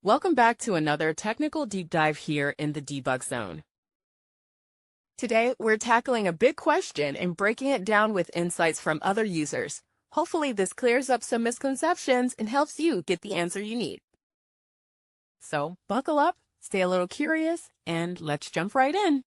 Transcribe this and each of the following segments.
Welcome back to another technical deep dive here in the debug zone. Today, we're tackling a big question and breaking it down with insights from other users. Hopefully, this clears up some misconceptions and helps you get the answer you need. So, buckle up, stay a little curious, and let's jump right in.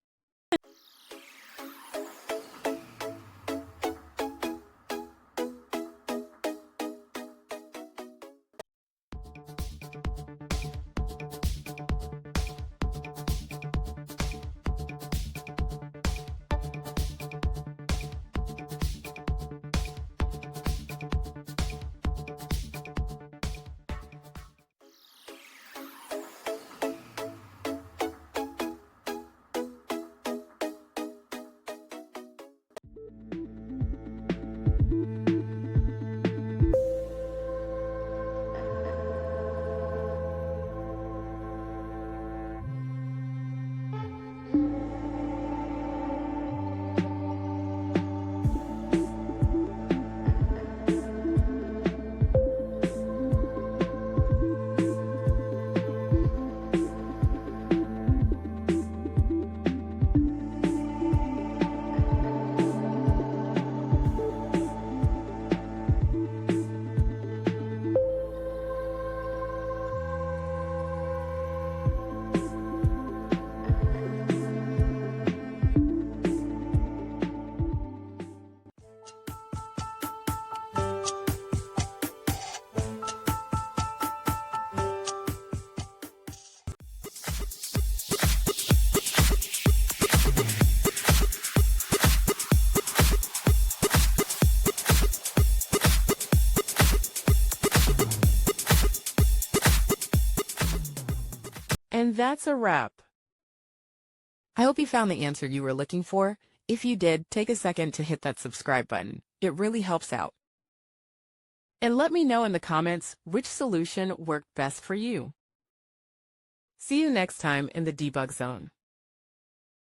And that's a wrap. I hope you found the answer you were looking for. If you did, take a second to hit that subscribe button. It really helps out. And let me know in the comments which solution worked best for you. See you next time in the debug zone.